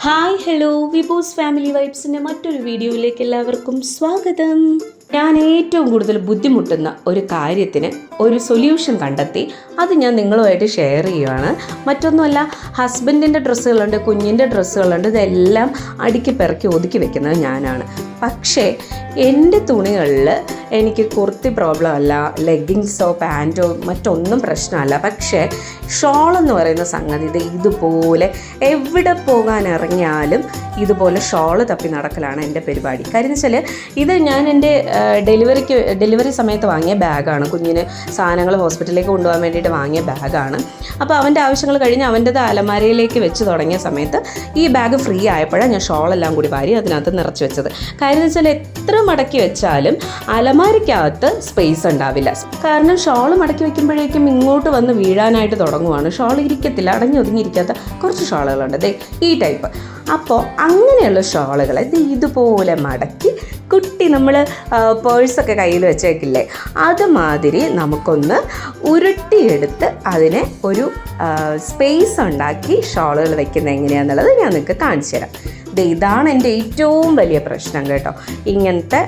Hi hello വിബോസ് family വൈബ്സിൻ്റെ മറ്റൊരു വീഡിയോയിലേക്ക് എല്ലാവർക്കും സ്വാഗതം. ഞാൻ ഏറ്റവും കൂടുതൽ ബുദ്ധിമുട്ടുന്ന ഒരു കാര്യത്തിന് ഒരു സൊല്യൂഷൻ കണ്ടെത്തി അത് ഞാൻ നിങ്ങളുമായിട്ട് ഷെയർ ചെയ്യുകയാണ്. മറ്റൊന്നുമല്ല, ഹസ്ബൻഡിൻ്റെ ഡ്രസ്സുകളുണ്ട്, കുഞ്ഞിൻ്റെ ഡ്രസ്സുകളുണ്ട്, ഇതെല്ലാം അടുക്കി പെറുക്കി ഒതുക്കി വെക്കുന്നത് ഞാനാണ്. പക്ഷേ എൻ്റെ തുണികളിൽ എനിക്ക് കുർത്തി പ്രോബ്ലം അല്ല, ലെഗിങ്സോ പാൻറ്റോ മറ്റൊന്നും പ്രശ്നമല്ല. പക്ഷേ ഷോളെന്ന് പറയുന്ന സംഗതി ഇതുപോലെ എവിടെ പോകാൻ ഇറങ്ങിയാലും ഇതുപോലെ ഷോള് തപ്പി നടക്കലാണ് എൻ്റെ പരിപാടി. കാര്യം വെച്ചാൽ ഇത് ഞാൻ എൻ്റെ ഡെലിവറി സമയത്ത് വാങ്ങിയ ബാഗാണ്. കുഞ്ഞിന് സാധനങ്ങൾ ഹോസ്പിറ്റലിലേക്ക് കൊണ്ടുപോകാൻ വേണ്ടിയിട്ട് വാങ്ങിയ ബാഗാണ്. അപ്പോൾ അവൻ്റെ ആവശ്യങ്ങൾ കഴിഞ്ഞ് അവൻ്റെത് അലമാരയിലേക്ക് വെച്ച് തുടങ്ങിയ സമയത്ത് ഈ ബാഗ് ഫ്രീ ആയപ്പോഴാണ് ഞാൻ ഷോളെല്ലാം കൂടി വാരി അതിനകത്ത് നിറച്ച് വെച്ചത്. കാര്യം വെച്ചാൽ എത്ര മടക്കി വെച്ചാലും അലമാരയ്ക്കകത്ത് സ്പേസ് ഉണ്ടാവില്ല. കാരണം ഷോൾ മടക്കി വെക്കുമ്പോഴേക്കും ഇങ്ങോട്ട് വന്ന് വീഴാനായിട്ട് തുടങ്ങുവാണ്. ഷോൾ ഇരിക്കത്തില്ല, ഒതുങ്ങിയിരിക്കാത്ത കുറച്ച് ഷോളുകളുണ്ട് ഈ ടൈപ്പ്. അപ്പോൾ അങ്ങനെയുള്ള ഷോളുകളെ ഇതുപോലെ മടക്കി കുട്ടി നമ്മൾ പേഴ്സൊക്കെ കയ്യിൽ വെച്ചേക്കില്ലേ, അതുമാതിരി നമുക്കൊന്ന് ഉരുട്ടിയെടുത്ത് അതിനെ ഒരു സ്പേസ് ഉണ്ടാക്കി ഷോളുകൾ വെക്കുന്നത് എങ്ങനെയാണെന്നുള്ളത് ഞാൻ നിങ്ങൾക്ക് കാണിച്ചു തരാം. ഇതാണ് എൻ്റെ ഏറ്റവും വലിയ പ്രശ്നം കേട്ടോ. ഇങ്ങനത്തെ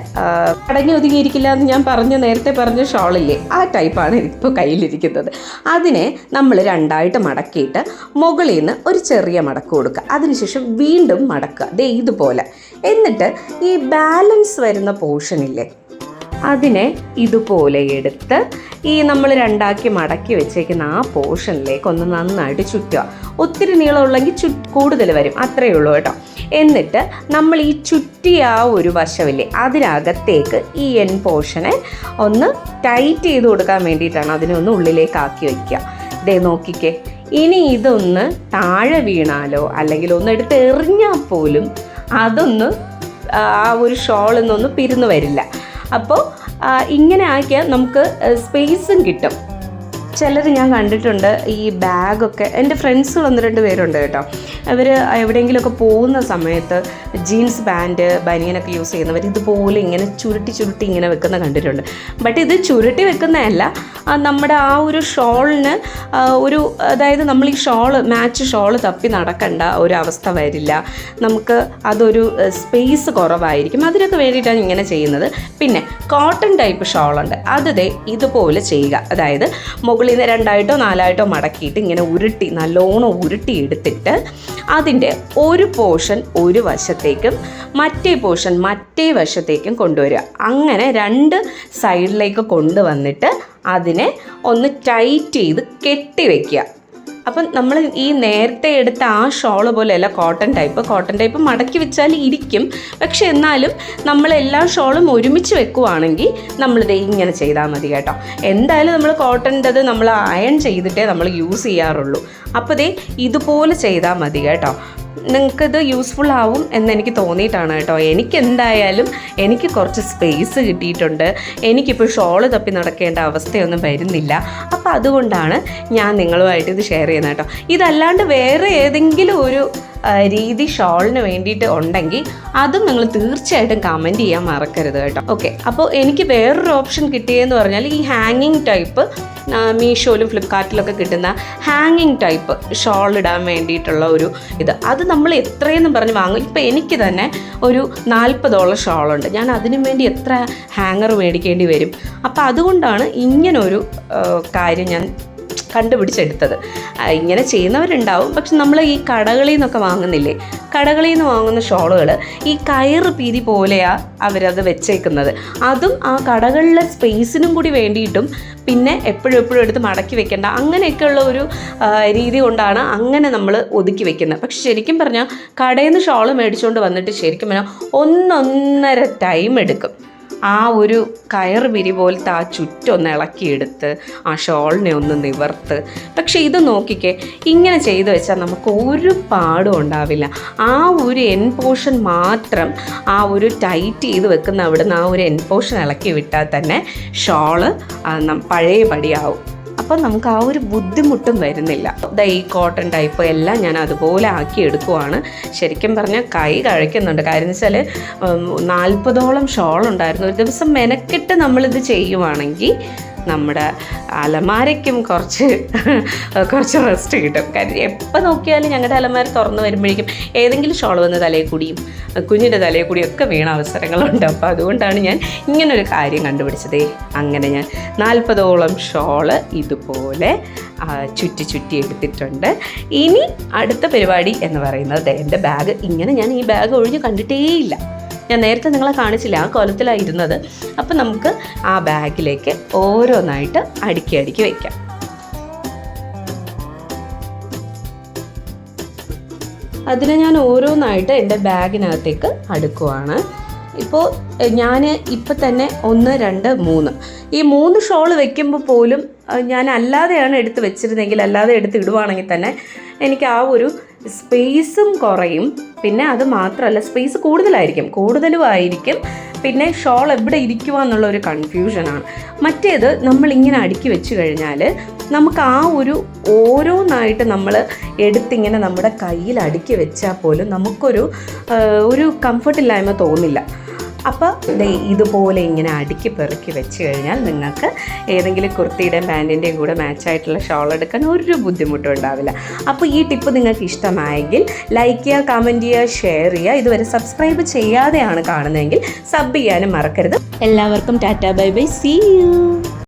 അടങ്ങി ഒതുങ്ങിയിരിക്കില്ല എന്ന് ഞാൻ നേരത്തെ പറഞ്ഞ ഷോളില്ലേ, ആ ടൈപ്പാണ് ഇപ്പോൾ കയ്യിലിരിക്കുന്നത്. അതിനെ നമ്മൾ രണ്ടായിട്ട് മടക്കിയിട്ട് മുകളിൽ നിന്ന് ഒരു ചെറിയ മടക്ക് കൊടുക്കുക. അതിനുശേഷം വീണ്ടും മടക്കുക ഇതുപോലെ. എന്നിട്ട് ഈ ബാലൻസ് വരുന്ന പോർഷനില്ലേ, അതിനെ ഇതുപോലെ എടുത്ത് ഈ നമ്മൾ രണ്ടാക്കി മടക്കി വെച്ചേക്കുന്ന ആ പോർഷനിലേക്ക് ഒന്ന് നന്നായിട്ട് ചുറ്റുക. ഒത്തിരി നീളമുള്ളെങ്കിൽ കൂടുതൽ വരും, അത്രയേ ഉള്ളൂ കേട്ടോ. എന്നിട്ട് നമ്മൾ ഈ ചുറ്റിയ ആ ഒരു വശമില്ലേ, അതിനകത്തേക്ക് ഈ എൻ പോർഷനെ ഒന്ന് ടൈറ്റ് ചെയ്ത് കൊടുക്കാൻ വേണ്ടിയിട്ടാണ് അതിനെ ഒന്ന് ഉള്ളിലേക്ക് ആക്കി വയ്ക്കുക. നോക്കിക്കേ, ഇനി ഇതൊന്ന് താഴെ വീണാലോ അല്ലെങ്കിൽ ഒന്ന് എടുത്ത് എറിഞ്ഞാൽ പോലും അതൊന്ന് ആ ഒരു ഷോളിന്നൊന്ന് പിരിഞ്ഞു വരില്ല. അപ്പോൾ ഇങ്ങനെ ആക്കിയാൽ നമുക്ക് സ്പേസും കിട്ടും. ചിലർ ഞാൻ കണ്ടിട്ടുണ്ട് ഈ ബാഗൊക്കെ, എൻ്റെ ഫ്രണ്ട്സുകൾ 1-2 പേരുണ്ട് കേട്ടോ. അവർ എവിടെയെങ്കിലുമൊക്കെ പോകുന്ന സമയത്ത് ജീൻസ് പാൻറ്റ് ബനിയനൊക്കെ യൂസ് ചെയ്യുന്നവർ ഇതുപോലെ ഇങ്ങനെ ചുരുട്ടി ഇങ്ങനെ വെക്കുന്ന കണ്ടിട്ടുണ്ട്. ബട്ട് ഇത് ചുരുട്ടി വെക്കുന്നതല്ല, നമ്മുടെ ആ ഒരു ഷോളിന് അതായത് നമ്മൾ ഈ മാച്ച് ഷോള് തപ്പി നടക്കേണ്ട ഒരു അവസ്ഥ വരില്ല. നമുക്ക് അതൊരു സ്പേസ് കുറവായിരിക്കും. അതിനൊക്കെ വേണ്ടിയിട്ടാണ് ഇങ്ങനെ ചെയ്യുന്നത്. പിന്നെ കോട്ടൺ ടൈപ്പ് ഷോളുണ്ട്, അത് ഇതുപോലെ ചെയ്യുക. അതായത് മുകളിൽ നിന്ന് 2ആയിട്ടോ 4ആയിട്ടോ മടക്കിയിട്ട് ഇങ്ങനെ നല്ലോണം ഉരുട്ടി എടുത്തിട്ട് അതിൻ്റെ ഒരു പോർഷൻ ഒരു വശത്തേക്കും മറ്റേ പോർഷൻ മറ്റേ വശത്തേക്കും കൊണ്ടുവരിക. അങ്ങനെ 2 സൈഡിലേക്ക് കൊണ്ടുവന്നിട്ട് അതിനെ ഒന്ന് ടൈറ്റ് ചെയ്ത് കെട്ടി വയ്ക്കുക. അപ്പം നമ്മൾ ഈ നേരത്തെ എടുത്ത ആ ഷോള് പോലെയല്ല കോട്ടൺ ടൈപ്പ് മടക്കി വെച്ചാൽ ഇരിക്കും. പക്ഷെ എന്നാലും നമ്മളെല്ലാ ഷോളും ഒരുമിച്ച് വെക്കുവാണെങ്കിൽ നമ്മളിത് ഇങ്ങനെ ചെയ്താൽ മതി കേട്ടോ. എന്തായാലും നമ്മൾ കോട്ടൻ്റെത് നമ്മൾ അയൺ ചെയ്തിട്ടേ നമ്മൾ യൂസ് ചെയ്യാറുള്ളൂ. അപ്പോൾ ഇതുപോലെ ചെയ്താൽ മതി കേട്ടോ. നിങ്ങൾക്കിത് യൂസ്ഫുൾ ആവും എന്നെനിക്ക് തോന്നിയിട്ടാണ് കേട്ടോ. എനിക്ക് കുറച്ച് സ്പേസ് കിട്ടിയിട്ടുണ്ട്. എനിക്കിപ്പോൾ ഷോള് തപ്പി നടക്കേണ്ട അവസ്ഥയൊന്നും വരുന്നില്ല. അപ്പോൾ അതുകൊണ്ടാണ് ഞാൻ നിങ്ങളുമായിട്ട് ഇത് ഷെയർ ചെയ്യുന്നത് കേട്ടോ. ഇതല്ലാണ്ട് വേറെ ഏതെങ്കിലും ഒരു രീതി ഷോളിന് വേണ്ടിയിട്ട് ഉണ്ടെങ്കിൽ അതും നിങ്ങൾ തീർച്ചയായിട്ടും കമൻറ്റ് ചെയ്യാൻ മറക്കരുത് കേട്ടോ. ഓക്കെ, അപ്പോൾ എനിക്ക് വേറൊരു ഓപ്ഷൻ കിട്ടിയെന്ന് പറഞ്ഞാൽ ഈ ഹാങ്ങിങ് ടൈപ്പ് മീഷോയിലും ഫ്ലിപ്കാർട്ടിലൊക്കെ കിട്ടുന്ന ഹാങ്ങിങ് ടൈപ്പ് ഷോൾ ഇടാൻ വേണ്ടിയിട്ടുള്ള അത് നമ്മൾ എത്രയെന്നും പറഞ്ഞ് വാങ്ങും. ഇപ്പോൾ എനിക്ക് തന്നെ ഒരു 40 ഷോളുണ്ട്. ഞാൻ അതിനു വേണ്ടി എത്ര ഹാങ്ങർ മേടിക്കേണ്ടി വരും. അപ്പോൾ അതുകൊണ്ടാണ് ഇങ്ങനൊരു കാര്യം ഞാൻ കണ്ടുപിടിച്ചെടുത്തത്. ഇങ്ങനെ ചെയ്യുന്നവരുണ്ടാവും. പക്ഷെ നമ്മൾ ഈ കടകളിൽ നിന്നൊക്കെ വാങ്ങുന്നില്ലേ, കടകളിൽ നിന്ന് വാങ്ങുന്ന ഷോളുകൾ ഈ കയറ് പീതി പോലെയാണ് അവരത് വെച്ചേക്കുന്നത്. അതും ആ കടകളിലെ സ്പേസിനും കൂടി വേണ്ടിയിട്ടും പിന്നെ എപ്പോഴും എടുത്ത് മടക്കി വെക്കേണ്ട അങ്ങനെയൊക്കെയുള്ള ഒരു രീതി കൊണ്ടാണ് അങ്ങനെ നമ്മൾ ഒതുക്കി വെക്കുന്നത്. പക്ഷെ ശരിക്കും പറഞ്ഞാൽ കടയിൽ നിന്ന് ഷോള് മേടിച്ചുകൊണ്ട് വന്നിട്ട് ശരിക്കും പറഞ്ഞാൽ 1-1.5 ടൈം എടുക്കും. ആ ഒരു കയർ പിരി പോലത്തെ ആ ചുറ്റൊന്ന് ഇളക്കിയെടുത്ത് ആ ഷോളിനെ ഒന്ന് നിവർത്ത്. പക്ഷെ ഇത് നോക്കിക്കേ, ഇങ്ങനെ ചെയ്തു വെച്ചാൽ നമുക്ക് ഒരു പാടും ഉണ്ടാവില്ല. ആ ഒരു എൻ പോർഷൻ മാത്രം ആ ഒരു ടൈറ്റ് ചെയ്ത് വെക്കുന്ന അവിടുന്ന് ആ ഒരു എൻ പോർഷൻ ഇളക്കി വിട്ടാൽ തന്നെ ഷോള് പഴയപടിയാവും. അപ്പം നമുക്ക് ആ ഒരു ബുദ്ധിമുട്ടും വരുന്നില്ല. ഈ കോട്ടൺ ടൈപ്പ് എല്ലാം ഞാൻ അതുപോലെ ആക്കി എടുക്കുവാണ്. ശരിക്കും പറഞ്ഞാൽ കൈ കഴിക്കുന്നുണ്ട്. കാര്യം എന്ന് വെച്ചാൽ 40 ഷോളുണ്ടായിരുന്നു. ഒരു ദിവസം മെനക്കെട്ട് നമ്മളിത് ചെയ്യുവാണെങ്കിൽ നമ്മുടെ അലമാരയ്ക്കും കുറച്ച് റെസ്റ്റ് കിട്ടും. കാര്യം എപ്പോൾ നോക്കിയാലും ഞങ്ങളുടെ അലമാര തുറന്ന് വരുമ്പോഴേക്കും ഏതെങ്കിലും ഷോൾ വന്ന് തലയിൽ കൂടിയും കുഞ്ഞിൻ്റെ തലയിൽ കൂടിയും ഒക്കെ വീണ അവസരങ്ങളുണ്ട്. അപ്പോൾ അതുകൊണ്ടാണ് ഞാൻ ഇങ്ങനൊരു കാര്യം കണ്ടുപിടിച്ചത്. അങ്ങനെ ഞാൻ 40ഓളം ഷോള് ഇതുപോലെ ചുറ്റി എടുത്തിട്ടുണ്ട്. ഇനി അടുത്ത പരിപാടി എന്ന് പറയുന്നത് എൻ്റെ ബാഗ്. ഇങ്ങനെ ഞാൻ ഈ ബാഗ് ഒഴിഞ്ഞ് കണ്ടിട്ടേയില്ല. ഞാൻ നേരത്തെ നിങ്ങളെ കാണിച്ചില്ല, ആ കോലത്തിലായിരുന്നത്. അപ്പം നമുക്ക് ആ ബാഗിലേക്ക് ഓരോന്നായിട്ട് അടുക്കി വയ്ക്കാം. അതിനെ ഞാൻ ഓരോന്നായിട്ട് എൻ്റെ ബാഗിനകത്തേക്ക് അടുക്കുവാണ്. ഇപ്പോൾ ഞാൻ ഇപ്പം തന്നെ 1, 2, 3 ഈ 3 ഷോള് വെക്കുമ്പോൾ പോലും ഞാൻ അല്ലാതെയാണ് എടുത്ത് വെച്ചിരുന്നെങ്കിൽ, അല്ലാതെ എടുത്ത് ഇടുവാണെങ്കിൽ തന്നെ എനിക്ക് ആ ഒരു സ്പേസും കുറയും. പിന്നെ അത് മാത്രമല്ല, സ്പേസ് കൂടുതലുമായിരിക്കും. പിന്നെ ഷോൾ എവിടെ ഇരിക്കുക എന്നുള്ളൊരു കൺഫ്യൂഷനാണ്. മറ്റേത് നമ്മളിങ്ങനെ അടുക്കി വെച്ച് കഴിഞ്ഞാൽ നമുക്ക് ആ ഒരു ഓരോന്നായിട്ട് നമ്മൾ എടുത്തിങ്ങനെ നമ്മുടെ കയ്യിൽ അടുക്കി വെച്ചാൽ പോലും നമുക്കൊരു കംഫർട്ടില്ലായ്മ തോന്നില്ല. അപ്പോൾ ഇതുപോലെ ഇങ്ങനെ അടുക്കി പെറുക്കി വെച്ച് കഴിഞ്ഞാൽ നിങ്ങൾക്ക് ഏതെങ്കിലും കുർത്തിയുടെയും പാൻറ്റിൻ്റെയും കൂടെ മാച്ചായിട്ടുള്ള ഷോൾ എടുക്കാൻ ഒരു ബുദ്ധിമുട്ടും ഉണ്ടാവില്ല. അപ്പോൾ ഈ ടിപ്പ് നിങ്ങൾക്ക് ഇഷ്ടമായെങ്കിൽ ലൈക്ക് ചെയ്യുക, കമൻറ്റ് ചെയ്യുക, ഷെയർ ചെയ്യുക. ഇതുവരെ സബ്സ്ക്രൈബ് ചെയ്യാതെയാണ് കാണുന്നതെങ്കിൽ സബ് ചെയ്യാനും മറക്കരുത്. എല്ലാവർക്കും tata, bye bye, see U.